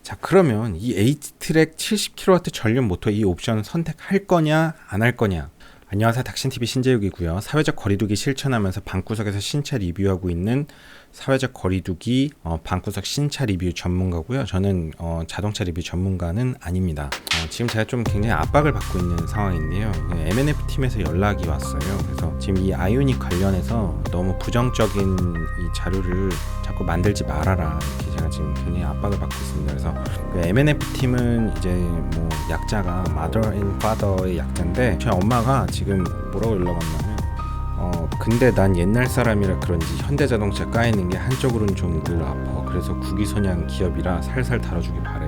자, 그러면 이 H트랙 70kW 전륜 모터 이 옵션 선택할 거냐 안 할 거냐. 안녕하세요, 닥신TV 신재욱이고요. 사회적 거리두기 실천하면서 방구석에서 신차 리뷰하고 있는 사회적 거리두기 방구석 신차 리뷰 전문가고요. 저는 자동차 리뷰 전문가는 아닙니다. 지금 제가 좀 굉장히 압박을 받고 있는 상황인데요. M&F 팀에서 연락이 왔어요. 그래서 지금 이 아이오닉 관련해서 너무 부정적인 이 자료를 자꾸 만들지 말아라, 이렇게 제가 지금 굉장히 압박을 받고 있습니다. 그래서 그 M&F 팀은 이제 뭐 약자가 Mother and Father의 약자인데, 저희 엄마가 지금 뭐라고 연락 왔냐면 근데 난 옛날 사람이라 그런지 현대자동차 까이는 게 한쪽으로는 좀 늘 아파. 그래서 국위선양 기업이라 살살 다뤄주길 바래.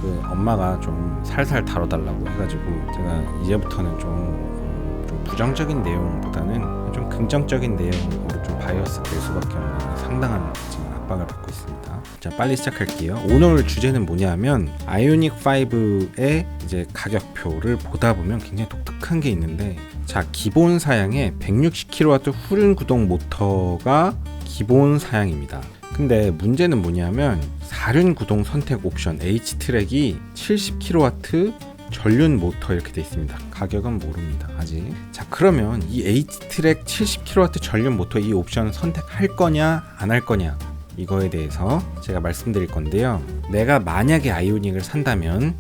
그 엄마가 좀 살살 다뤄달라고 해가지고 제가 이제부터는 좀 부정적인 내용보다는 좀 긍정적인 내용으로 좀 바이어스 될 수밖에 없는 상당한 지금 압박을 받고 있습니다. 자, 빨리 시작할게요. 오늘 주제는 뭐냐면 아이오닉 5의 이제 가격표를 보다 보면 굉장히 독특한 게 있는데, 자, 기본 사양에 160kW 후륜 구동 모터가 기본 사양입니다. 근데 문제는 뭐냐면 4륜 구동 선택 옵션 H트랙이 70kW 전륜 모터 이렇게 돼 있습니다. 가격은 모릅니다, 아직. 자, 그러면 이 H트랙 70kW 전륜 모터 이 옵션 선택할 거냐 안 할 거냐, 이거에 대해서 제가 말씀드릴 건데요. 내가 만약에 아이오닉을 산다면,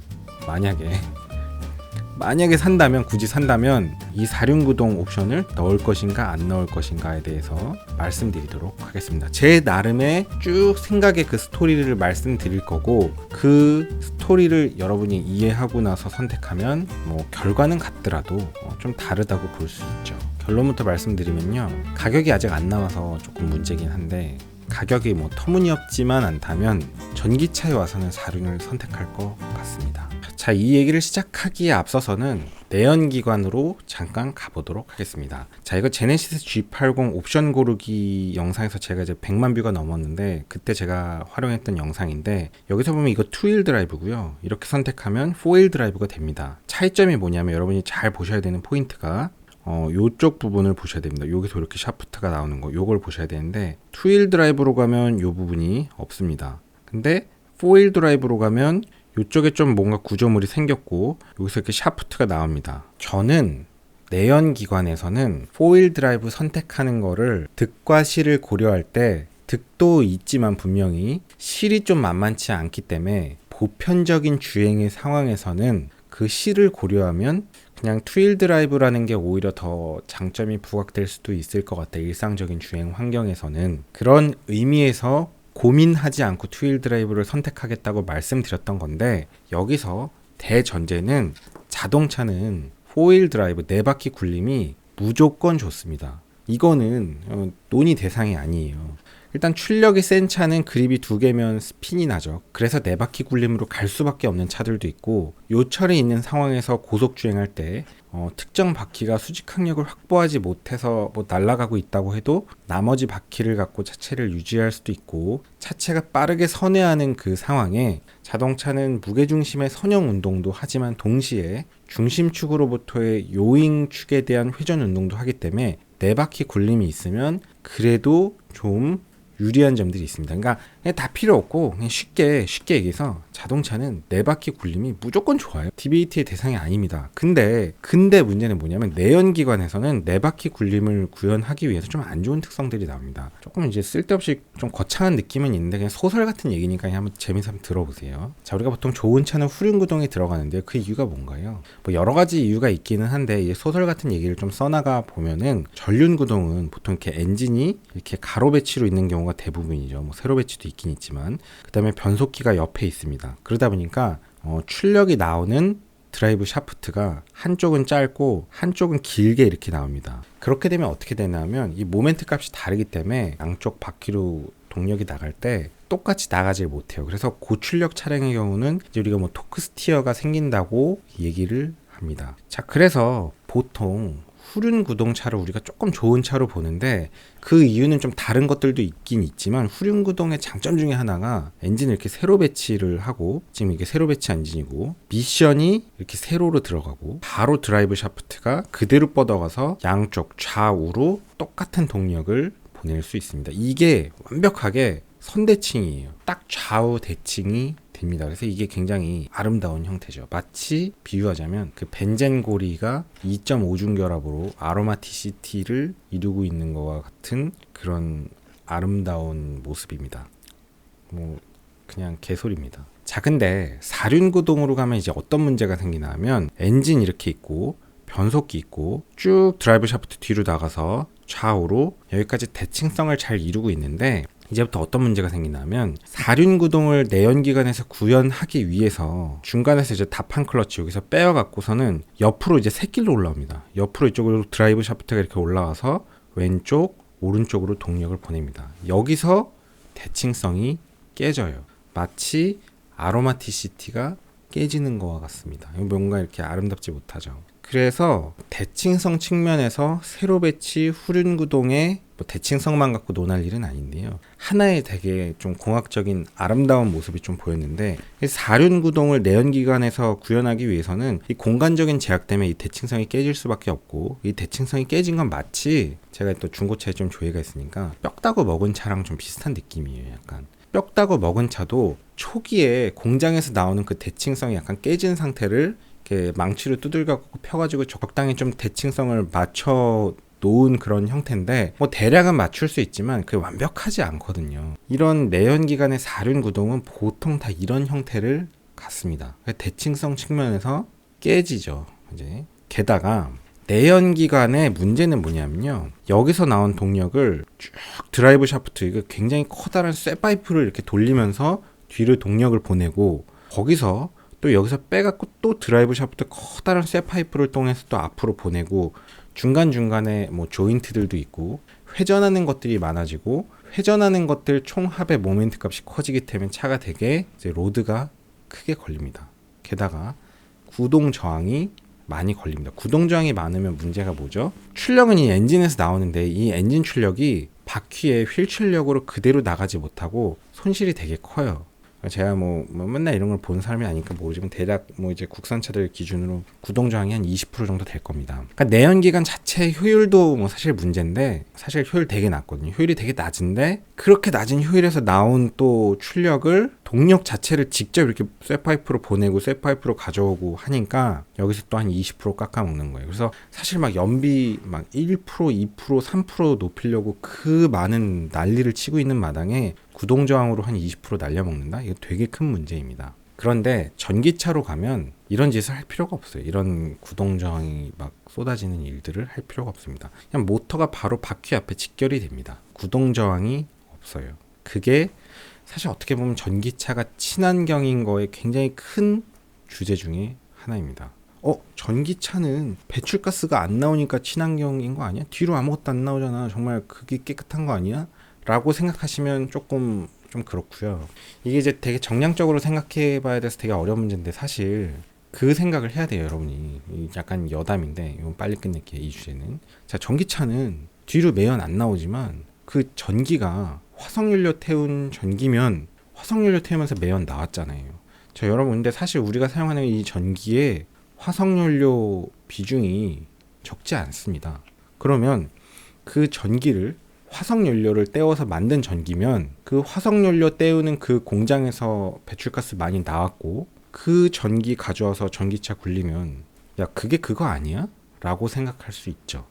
만약에 산다면, 굳이 산다면 이 4륜 구동 옵션을 넣을 것인가 안 넣을 것인가에 대해서 말씀드리도록 하겠습니다. 제 나름의 쭉 생각의 그 스토리를 말씀드릴 거고, 그 스토리를 여러분이 이해하고 나서 선택하면 뭐 결과는 같더라도 좀 다르다고 볼 수 있죠. 결론부터 말씀드리면요, 가격이 아직 안 나와서 조금 문제긴 한데, 가격이 뭐 터무니없지만 않다면 전기차에 와서는 4륜을 선택할 것 같습니다. 자, 이 얘기를 시작하기에 앞서서는 내연기관으로 잠깐 가보도록 하겠습니다. 자, 이거 제네시스 G80 옵션 고르기 영상에서 제가 이제 100만 뷰가 넘었는데, 그때 제가 활용했던 영상인데, 여기서 보면 이거 2휠 드라이브고요. 이렇게 선택하면 4휠 드라이브가 됩니다. 차이점이 뭐냐면, 여러분이 잘 보셔야 되는 포인트가 요쪽 부분을 보셔야 됩니다. 여기서 이렇게 샤프트가 나오는 거, 요걸 보셔야 되는데, 2휠 드라이브로 가면 요 부분이 없습니다. 근데 4휠 드라이브로 가면 요쪽에 좀 뭔가 구조물이 생겼고, 여기서 이렇게 샤프트가 나옵니다. 저는 내연기관에서는 4휠 드라이브 선택하는 거를 득과 실을 고려할 때, 득도 있지만 분명히 실이 좀 만만치 않기 때문에 보편적인 주행의 상황에서는 그 실을 고려하면 그냥 2휠 드라이브라는 게 오히려 더 장점이 부각될 수도 있을 것 같아요. 일상적인 주행 환경에서는. 그런 의미에서 고민하지 않고 2휠 드라이브를 선택하겠다고 말씀드렸던 건데, 여기서 대전제는 자동차는 4휠 드라이브 4바퀴 굴림이 무조건 좋습니다. 이거는 논의 대상이 아니에요. 일단 출력이 센 차는 그립이 2개면 스핀이 나죠. 그래서 4바퀴 굴림으로 갈 수밖에 없는 차들도 있고, 요철에 있는 상황에서 고속 주행할 때 특정 바퀴가 수직 항력을 확보하지 못해서 뭐 날아가고 있다고 해도 나머지 바퀴를 갖고 차체를 유지할 수도 있고, 차체가 빠르게 선회하는 그 상황에 자동차는 무게중심의 선형 운동도 하지만 동시에 중심축으로부터의 요잉축에 대한 회전 운동도 하기 때문에 4바퀴 굴림이 있으면 그래도 좀 유리한 점들이 있습니다. 그러니까 그냥 다 필요 없고, 그냥 쉽게 얘기해서 자동차는 4바퀴 굴림이 무조건 좋아요. 디베이트의 대상이 아닙니다. 근데 문제는 뭐냐면, 내연기관에서는 4바퀴 굴림을 구현하기 위해서 좀 안 좋은 특성들이 나옵니다. 조금 이제 쓸데없이 좀 거창한 느낌은 있는데, 그냥 소설 같은 얘기니까 그냥 한번 재미있어 한번 들어보세요. 자, 우리가 보통 좋은 차는 후륜 구동에 들어가는데요. 그 이유가 뭔가요? 뭐 여러 가지 이유가 있기는 한데, 이제 소설 같은 얘기를 좀 써나가 보면은, 전륜 구동은 보통 이렇게 엔진이 이렇게 가로 배치로 있는 경우가 대부분이죠. 뭐 세로 배치도 있긴 있지만, 그 다음에 변속기가 옆에 있습니다. 그러다 보니까 출력이 나오는 드라이브 샤프트가 한쪽은 짧고 한쪽은 길게 이렇게 나옵니다. 그렇게 되면 어떻게 되냐면, 이 모멘트 값이 다르기 때문에 양쪽 바퀴로 동력이 나갈 때 똑같이 나가질 못해요. 그래서 고출력 차량의 경우는 이제 우리가 뭐 토크 스티어가 생긴다고 얘기를 합니다. 자, 그래서 보통 후륜 구동차를 우리가 조금 좋은 차로 보는데, 그 이유는 좀 다른 것들도 있긴 있지만, 후륜 구동의 장점 중에 하나가 엔진을 이렇게 세로 배치를 하고, 지금 이게 세로 배치 엔진이고, 미션이 이렇게 세로로 들어가고, 바로 드라이브 샤프트가 그대로 뻗어가서 양쪽 좌우로 똑같은 동력을 보낼 수 있습니다. 이게 완벽하게 선대칭이에요. 딱 좌우 대칭이 됩니다. 그래서 이게 굉장히 아름다운 형태죠. 마치 비유하자면 그 벤젠고리가 2.5중 결합으로 아로마티시티를 이루고 있는 것과 같은 그런 아름다운 모습입니다. 뭐 그냥 개소리입니다. 자, 근데 사륜구동으로 가면 이제 어떤 문제가 생기나 하면 엔진 이렇게 있고 변속기 있고 쭉 드라이브 샤프트 뒤로 나가서 좌우로 여기까지 대칭성을 잘 이루고 있는데, 이제부터 어떤 문제가 생기냐면 사륜구동을 내연기관에서 구현하기 위해서 중간에서 이제 다판 클러치 여기서 빼어갖고서는 옆으로 이제 새길로 올라옵니다. 옆으로 이쪽으로 드라이브 샤프트가 이렇게 올라와서 왼쪽 오른쪽으로 동력을 보냅니다. 여기서 대칭성이 깨져요. 마치 아로마티시티가 깨지는 것과 같습니다. 뭔가 이렇게 아름답지 못하죠. 그래서 대칭성 측면에서 세로 배치 후륜구동의 뭐 대칭성만 갖고 논할 일은 아닌데요. 하나의 되게 좀 공학적인 아름다운 모습이 좀 보였는데, 사륜구동을 내연기관에서 구현하기 위해서는 이 공간적인 제약 때문에 이 대칭성이 깨질 수밖에 없고, 이 대칭성이 깨진 건 마치 제가 또 중고차에 좀 조예가 있으니까 뼈 따고 먹은 차랑 좀 비슷한 느낌이에요. 약간 뼈 따고 먹은 차도 초기에 공장에서 나오는 그 대칭성이 약간 깨진 상태를 이렇게 망치로 두들겨갖고 펴가지고 적당히 좀 대칭성을 맞춰 놓은 그런 형태인데, 뭐 대략은 맞출 수 있지만 그게 완벽하지 않거든요. 이런 내연기관의 사륜구동은 보통 다 이런 형태를 갖습니다. 대칭성 측면에서 깨지죠. 이제 게다가 내연기관의 문제는 뭐냐면요, 여기서 나온 동력을 쭉 드라이브 샤프트, 이거 굉장히 커다란 쇠파이프를 이렇게 돌리면서 뒤로 동력을 보내고, 거기서 또 여기서 빼갖고 또 드라이브 샤프트 커다란 쇠파이프를 통해서 또 앞으로 보내고, 중간중간에 뭐 조인트들도 있고 회전하는 것들이 많아지고, 회전하는 것들 총합의 모멘트 값이 커지기 때문에 차가 되게 이제 로드가 크게 걸립니다. 게다가 구동 저항이 많이 걸립니다. 구동 저항이 많으면 문제가 뭐죠? 출력은 이 엔진에서 나오는데 이 엔진 출력이 바퀴의 휠 출력으로 그대로 나가지 못하고 손실이 되게 커요. 제가 뭐 맨날 이런 걸 본 사람이 아니니까 모르지만 대략 뭐 이제 국산차들 기준으로 구동 저항이 한 20% 정도 될 겁니다. 그러니까 내연기관 자체 효율도 뭐 사실 문제인데, 사실 효율 되게 낮거든요. 효율이 되게 낮은데 그렇게 낮은 효율에서 나온 또 출력을, 동력 자체를 직접 이렇게 쇠파이프로 보내고 쇠파이프로 가져오고 하니까 여기서 또 한 20% 깎아먹는 거예요. 그래서 사실 막 연비 막 1%, 2%, 3% 높이려고 그 많은 난리를 치고 있는 마당에 구동 저항으로 한 20% 날려먹는다? 이거 되게 큰 문제입니다. 그런데 전기차로 가면 이런 짓을 할 필요가 없어요. 이런 구동 저항이 막 쏟아지는 일들을 할 필요가 없습니다. 그냥 모터가 바로 바퀴 앞에 직결이 됩니다. 구동 저항이 없어요. 그게 사실 어떻게 보면 전기차가 친환경인 거에 굉장히 큰 주제 중에 하나입니다. 전기차는 배출가스가 안 나오니까 친환경인 거 아니야? 뒤로 아무것도 안 나오잖아. 정말 그게 깨끗한 거 아니야? 라고 생각하시면 조금 좀 그렇고요. 이게 이제 되게 정량적으로 생각해 봐야 돼서 되게 어려운 문제인데, 사실 그 생각을 해야 돼요, 여러분이. 약간 여담인데 이건 빨리 끝낼게요, 이 주제는. 자, 전기차는 뒤로 매연 안 나오지만 그 전기가 화석연료 태운 전기면 화석연료 태우면서 매연 나왔잖아요. 여러분, 근데 사실 우리가 사용하는 이 전기에 화석연료 비중이 적지 않습니다. 그러면 그 전기를, 화석연료를 떼어서 만든 전기면 그 화석연료 떼우는 그 공장에서 배출가스 많이 나왔고, 그 전기 가져와서 전기차 굴리면 야, 그게 그거 아니야? 라고 생각할 수 있죠.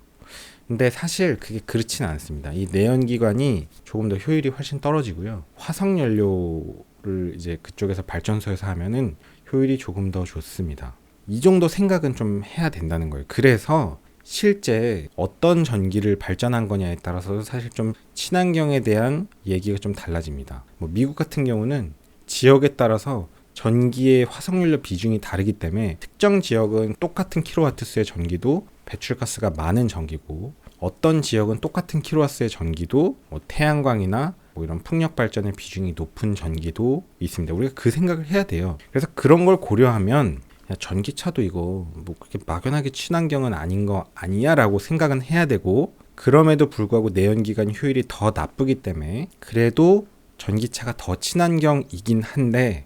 근데 사실 그게 그렇진 않습니다. 이 내연기관이 조금 더 효율이 훨씬 떨어지고요. 화석연료를 이제 그쪽에서 발전소에서 하면은 효율이 조금 더 좋습니다. 이 정도 생각은 좀 해야 된다는 거예요. 그래서 실제 어떤 전기를 발전한 거냐에 따라서 사실 좀 친환경에 대한 얘기가 좀 달라집니다. 뭐 미국 같은 경우는 지역에 따라서 전기의 화석연료 비중이 다르기 때문에 특정 지역은 똑같은 킬로와트수의 전기도 배출가스가 많은 전기고, 어떤 지역은 똑같은 킬로와트의 전기도 뭐 태양광이나 뭐 이런 풍력 발전의 비중이 높은 전기도 있습니다. 우리가 그 생각을 해야 돼요. 그래서 그런 걸 고려하면 야, 전기차도 이거 뭐 그렇게 막연하게 친환경은 아닌 거 아니야? 라고 생각은 해야 되고, 그럼에도 불구하고 내연기관 효율이 더 나쁘기 때문에 그래도 전기차가 더 친환경이긴 한데,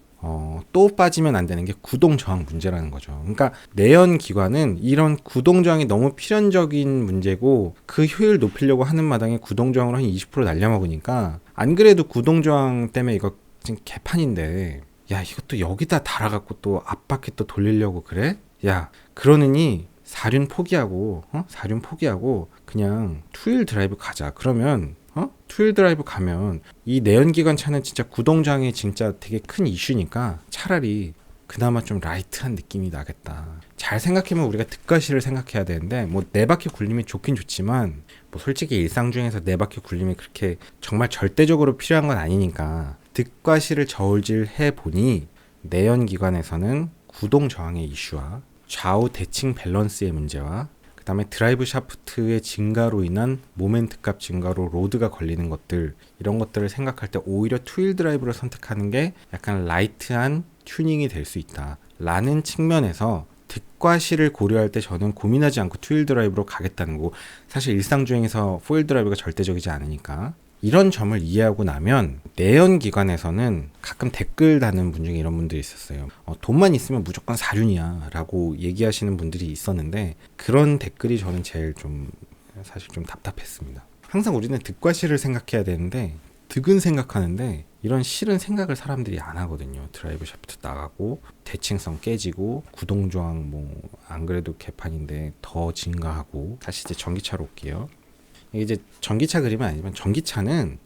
또 빠지면 안 되는 게 구동 저항 문제라는 거죠. 그러니까 내연기관은 이런 구동 저항이 너무 필연적인 문제고, 그 효율 높이려고 하는 마당에 구동 저항으로 한 20% 날려먹으니까, 안 그래도 구동 저항 때문에 이거 지금 개판인데 야, 이것도 여기다 달아갖고 또 앞바퀴 또 돌리려고 그래? 야, 그러느니 사륜 포기하고 사륜 포기하고 그냥 투휠 드라이브 가자. 그러면 투휠 드라이브 가면 이 내연기관 차는 진짜 구동장애 진짜 되게 큰 이슈니까 차라리 그나마 좀 라이트한 느낌이 나겠다. 잘 생각해보면 우리가 득과시를 생각해야 되는데 뭐 네 바퀴 굴림이 좋긴 좋지만 뭐 솔직히 일상 중에서 네 바퀴 굴림이 그렇게 정말 절대적으로 필요한 건 아니니까 득과시를 저울질해 보니 내연기관에서는 구동 저항의 이슈와 좌우 대칭 밸런스의 문제와 그 다음에 드라이브 샤프트의 증가로 인한 모멘트 값 증가로 로드가 걸리는 것들, 이런 것들을 생각할 때 오히려 투휠 드라이브를 선택하는 게 약간 라이트한 튜닝이 될 수 있다 라는 측면에서 득과 실을 고려할 때 저는 고민하지 않고 투휠 드라이브로 가겠다는 거고, 사실 일상주행에서 포휠 드라이브가 절대적이지 않으니까 이런 점을 이해하고 나면 내연기관에서는 가끔 댓글 다는 분 중에 이런 분들이 있었어요. 돈만 있으면 무조건 사륜이야 라고 얘기하시는 분들이 있었는데, 그런 댓글이 저는 제일 사실 좀 답답했습니다. 항상 우리는 득과 실을 생각해야 되는데 득은 생각하는데 이런 실은 생각을 사람들이 안 하거든요. 드라이브 샤프트 나가고 대칭성 깨지고 구동저항 뭐 안 그래도 개판인데 더 증가하고. 다시 이제 전기차로 올게요. 이게 이제 전기차 그림은 아니지만 전기차는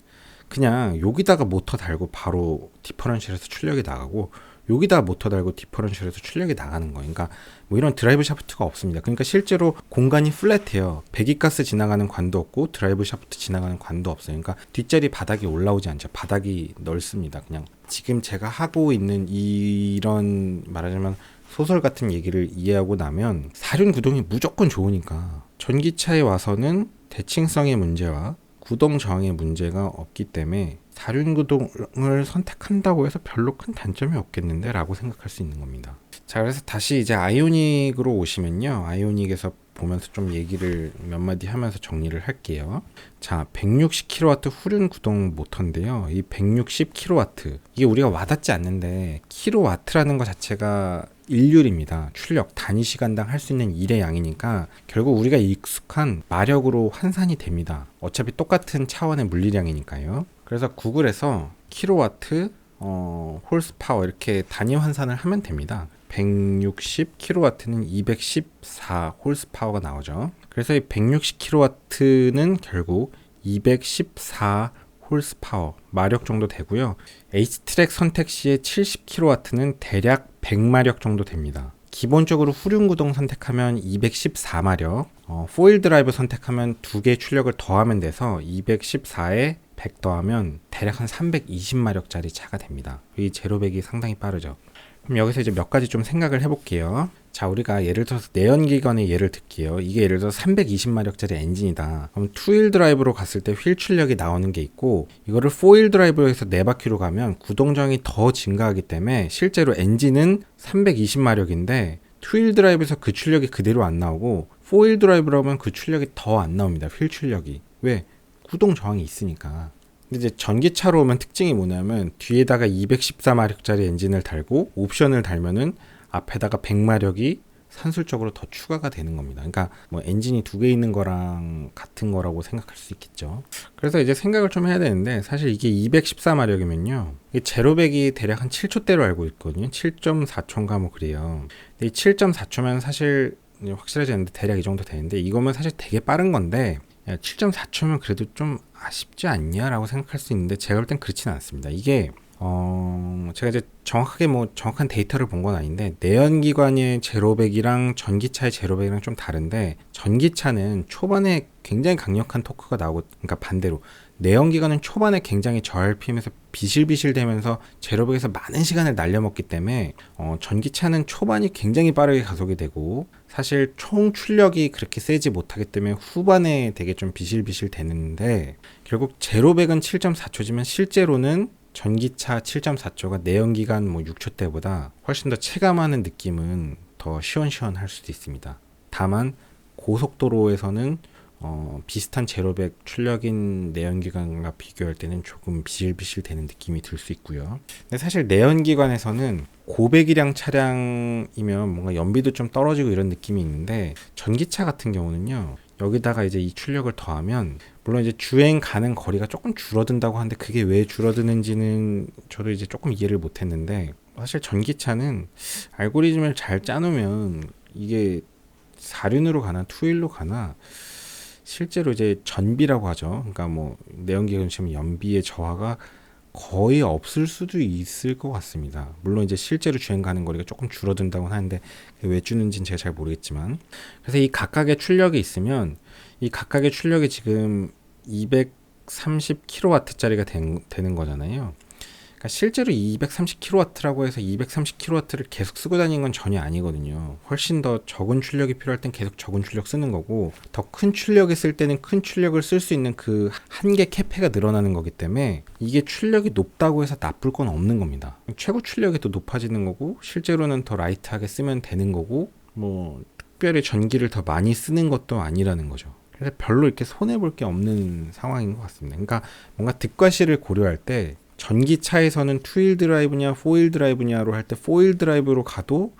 그냥 여기다가 모터 달고 바로 디퍼런셜에서 출력이 나가고 여기다가 모터 달고 디퍼런셜에서 출력이 나가는 거예요. 그러니까 뭐 이런 드라이브 샤프트가 없습니다. 그러니까 실제로 공간이 플랫해요. 배기가스 지나가는 관도 없고 드라이브 샤프트 지나가는 관도 없어요. 그러니까 뒷자리 바닥이 올라오지 않죠. 바닥이 넓습니다. 그냥 지금 제가 하고 있는 이런 말하자면 소설 같은 얘기를 이해하고 나면 사륜 구동이 무조건 좋으니까 전기차에 와서는 대칭성의 문제와 구동 저항의 문제가 없기 때문에 사륜 구동을 선택한다고 해서 별로 큰 단점이 없겠는데 라고 생각할 수 있는 겁니다. 자, 그래서 다시 이제 아이오닉으로 오시면요, 아이오닉에서 보면서 좀 얘기를 몇 마디 하면서 정리를 할게요. 자, 160kW 후륜 구동 모터인데요, 이 160kW 이게 우리가 와닿지 않는데 킬로와트라는 것 자체가 일률입니다. 출력 단위 시간당 할 수 있는 일의 양이니까 결국 우리가 익숙한 마력으로 환산이 됩니다. 어차피 똑같은 차원의 물리량이니까요. 그래서 구글에서 킬로와트, 홀스파워 이렇게 단위 환산을 하면 됩니다. 160kW는 214 홀스파워가 나오죠. 그래서 이 160kW는 결국 214 홀스파워 마력 정도 되고요. H트랙 선택 시에 70kW는 대략 100마력 정도 됩니다. 기본적으로 후륜 구동 선택하면 214마력, 포일 드라이브 선택하면 2개 출력을 더하면 돼서 214에 100 더하면 대략 한 320마력짜리 차가 됩니다. 이 제로백이 상당히 빠르죠. 그럼 여기서 이제 몇 가지 좀 생각을 해볼게요. 자, 우리가 예를 들어서 내연기관의 예를 들게요. 이게 예를 들어서 320마력짜리 엔진이다. 그럼 투휠 드라이브로 갔을 때 휠 출력이 나오는 게 있고, 이거를 포휠 드라이브로 해서 4바퀴로 가면 구동저항이 더 증가하기 때문에 실제로 엔진은 320마력인데 투휠 드라이브에서 그 출력이 그대로 안 나오고 포휠 드라이브로 하면 그 출력이 더 안 나옵니다. 휠 출력이. 왜? 구동저항이 있으니까. 근데 이제 전기차로 오면 특징이 뭐냐면 뒤에다가 214마력짜리 엔진을 달고 옵션을 달면은 앞에다가 100마력이 산술적으로 더 추가가 되는 겁니다. 그러니까 뭐 엔진이 2개 있는 거랑 같은 거라고 생각할 수 있겠죠. 그래서 이제 생각을 좀 해야 되는데, 사실 이게 214마력이면요, 이 제로백이 대략 한 7초대로 알고 있거든요. 7.4초인가 뭐 그래요. 근데 이 7.4초면 사실 확실하지 않은데 대략 이 정도 되는데, 이거면 사실 되게 빠른 건데 7.4초면 그래도 좀 아쉽지 않냐 라고 생각할 수 있는데, 제가 볼 땐 그렇지는 않습니다. 이게 제가 이제 정확하게 뭐 정확한 데이터를 본 건 아닌데, 내연기관의 제로백이랑 전기차의 제로백이랑 좀 다른데, 전기차는 초반에 굉장히 강력한 토크가 나오고, 그러니까 반대로 내연기관은 초반에 굉장히 저RPM에서 비실비실 되면서 제로백에서 많은 시간을 날려먹기 때문에 전기차는 초반이 굉장히 빠르게 가속이 되고, 사실 총 출력이 그렇게 세지 못하기 때문에 후반에 되게 좀 비실비실 되는데, 결국 제로백은 7.4초지만 실제로는 전기차 7.4초가 내연기관 뭐 6초 때보다 훨씬 더 체감하는 느낌은 더 시원시원할 수도 있습니다. 다만 고속도로에서는 비슷한 제로백 출력인 내연기관과 비교할 때는 조금 비실비실 되는 느낌이 들 수 있고요. 근데 사실 내연기관에서는 고배기량 차량이면 뭔가 연비도 좀 떨어지고 이런 느낌이 있는데, 전기차 같은 경우는요, 여기다가 이제 이 출력을 더하면 물론 이제 주행 가는 거리가 조금 줄어든다고 하는데, 그게 왜 줄어드는지는 저도 이제 조금 이해를 못했는데, 사실 전기차는 알고리즘을 잘 짜놓으면 이게 4륜으로 가나 투일로 가나 실제로 이제 전비라고 하죠. 그러니까 뭐 내연기관 시험 연비의 저하가 거의 없을 수도 있을 것 같습니다. 물론 이제 실제로 주행 가는 거리가 조금 줄어든다고 하는데 왜 주는지는 제가 잘 모르겠지만, 그래서 이 각각의 출력이 있으면 이 각각의 출력이 지금 230kW짜리가 되는 거잖아요. 그러니까 실제로 230kW라고 해서 230kW를 계속 쓰고 다니는 건 전혀 아니거든요. 훨씬 더 적은 출력이 필요할 땐 계속 적은 출력 쓰는 거고, 더 큰 출력이 쓸 때는 큰 출력을 쓸 수 있는 그 한계 캐패가 늘어나는 거기 때문에 이게 출력이 높다고 해서 나쁠 건 없는 겁니다. 최고 출력이 더 높아지는 거고, 실제로는 더 라이트하게 쓰면 되는 거고, 뭐 특별히 전기를 더 많이 쓰는 것도 아니라는 거죠. 그래서 별로 이렇게 손해볼 게 없는 상황인 것 같습니다. 그러니까 뭔가 득과 실을 고려할 때 전기차에서는 투휠 드라이브냐 포휠 드라이브냐로 할 때 포휠 드라이브로 가도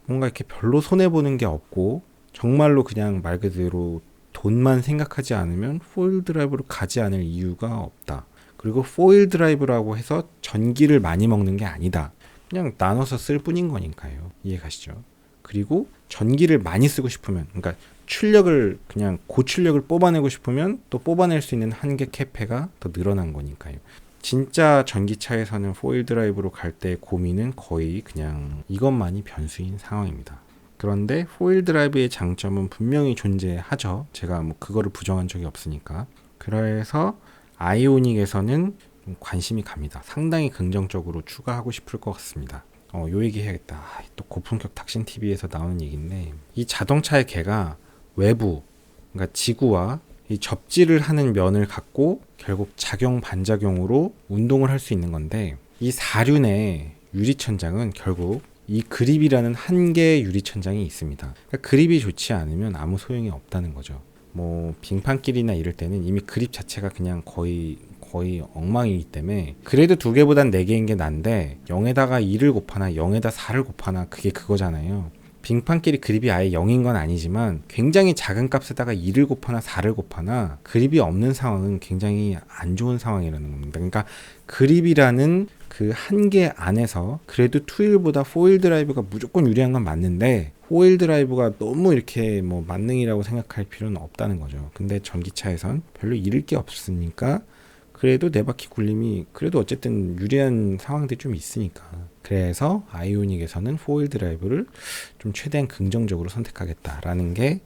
뭔가 이렇게 별로 손해보는 게 없고, 정말로 그냥 말 그대로 돈만 생각하지 않으면 포휠 드라이브로 가지 않을 이유가 없다. 그리고 포휠 드라이브라고 해서 전기를 많이 먹는 게 아니다. 그냥 나눠서 쓸 뿐인 거니까요. 이해 가시죠? 그리고 전기를 많이 쓰고 싶으면, 그러니까 출력을 그냥 고출력을 뽑아내고 싶으면 또 뽑아낼 수 있는 한계 캐패가 더 늘어난 거니까요. 진짜 전기차에서는 포휠 드라이브로 갈 때 고민은 거의 그냥 이것만이 변수인 상황입니다. 그런데 포휠 드라이브의 장점은 분명히 존재하죠. 제가 뭐 그거를 부정한 적이 없으니까. 그래서 아이오닉에서는 좀 관심이 갑니다. 상당히 긍정적으로 추가하고 싶을 것 같습니다. 요 얘기 해야겠다. 또 고품격 탁신 TV에서 나오는 얘기인데, 이 자동차의 개가 외부, 그러니까 지구와 이 접지를 하는 면을 갖고 결국 작용 반작용으로 운동을 할 수 있는 건데, 이 4륜의 유리천장은 결국 이 그립이라는 한 개의 유리천장이 있습니다. 그러니까 그립이 좋지 않으면 아무 소용이 없다는 거죠. 뭐 빙판길이나 이럴 때는 이미 그립 자체가 그냥 거의 엉망이기 때문에 그래도 2개보단 4개인 게 난데 0에다가 2를 곱하나 0에다 4를 곱하나 그게 그거잖아요. 빙판길이 그립이 아예 0인 건 아니지만 굉장히 작은 값에다가 2를 곱하나 4를 곱하나 그립이 없는 상황은 굉장히 안 좋은 상황이라는 겁니다. 그러니까 그립이라는 그 한계 안에서 그래도 투휠보다 포휠 드라이브가 무조건 유리한 건 맞는데, 포휠 드라이브가 너무 이렇게 뭐 만능이라고 생각할 필요는 없다는 거죠. 근데 전기차에선 별로 잃을 게 없으니까 그래도 4바퀴 굴림이 그래도 어쨌든 유리한 상황들이 좀 있으니까, 그래서 아이오닉에서는 포휠 드라이브를 좀 최대한 긍정적으로 선택하겠다라는 게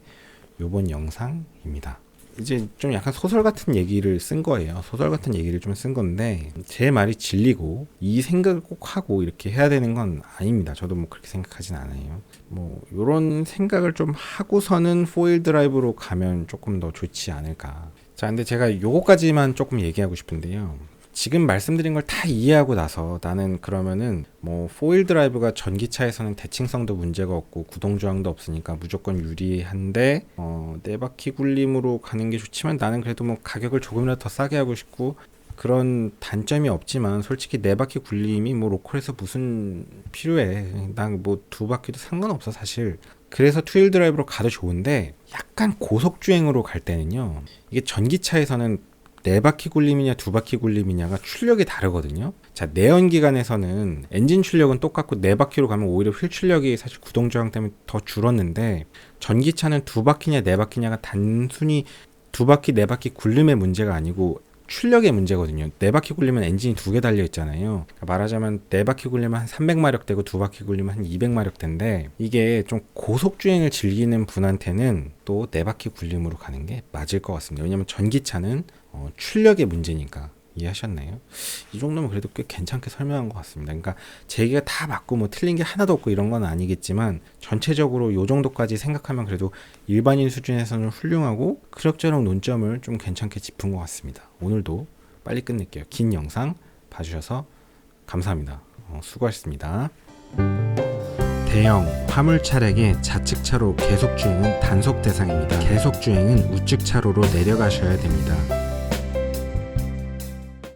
요번 영상입니다. 이제 좀 약간 소설 같은 얘기를 쓴 거예요. 소설 같은 얘기를 좀 쓴 건데, 제 말이 진리고 이 생각을 꼭 하고 이렇게 해야 되는 건 아닙니다. 저도 뭐 그렇게 생각하진 않아요. 뭐 요런 생각을 좀 하고서는 포휠 드라이브로 가면 조금 더 좋지 않을까. 자, 근데 제가 요거까지만 조금 얘기하고 싶은데요. 지금 말씀드린 걸 다 이해하고 나서 나는 그러면은 뭐 포휠 드라이브가 전기차에서는 대칭성도 문제가 없고 구동저항도 없으니까 무조건 유리한데 4바퀴 굴림으로 가는 게 좋지만 나는 그래도 뭐 가격을 조금이라도 더 싸게 하고 싶고 그런 단점이 없지만 솔직히 4바퀴 굴림이 뭐 로컬에서 무슨 필요해. 난 뭐 2바퀴도 상관없어 사실. 그래서 투휠 드라이브로 가도 좋은데, 약간 고속주행으로 갈 때는요, 이게 전기차에서는 4바퀴 굴림이냐 2바퀴 굴림이냐가 출력이 다르거든요. 자, 내연기관에서는 엔진 출력은 똑같고 4바퀴로 가면 오히려 휠 출력이 사실 구동저항 때문에 더 줄었는데, 전기차는 2바퀴냐 4바퀴냐가 단순히 2바퀴 4바퀴 굴림의 문제가 아니고 출력의 문제거든요. 4바퀴 굴리면 엔진이 2개 달려 있잖아요. 그러니까 말하자면 4바퀴 굴리면 한 300마력 되고 2바퀴 굴리면 한 200마력 대인데, 이게 좀 고속주행을 즐기는 분한테는 또 4바퀴 굴림으로 가는 게 맞을 것 같습니다. 왜냐면 전기차는 출력의 문제니까. 이해하셨나요? 이 정도면 그래도 꽤 괜찮게 설명한 것 같습니다. 그러니까 제 얘기가 다 맞고 뭐 틀린 게 하나도 없고 이런 건 아니겠지만, 전체적으로 요 정도까지 생각하면 그래도 일반인 수준에서는 훌륭하고 그럭저럭 논점을 좀 괜찮게 짚은 것 같습니다. 오늘도 빨리 끝낼게요. 긴 영상 봐주셔서 감사합니다. 수고하셨습니다. 대형 화물 차량의 좌측 차로 계속 주행은 단속 대상입니다. 계속 주행은 우측 차로로 내려가셔야 됩니다.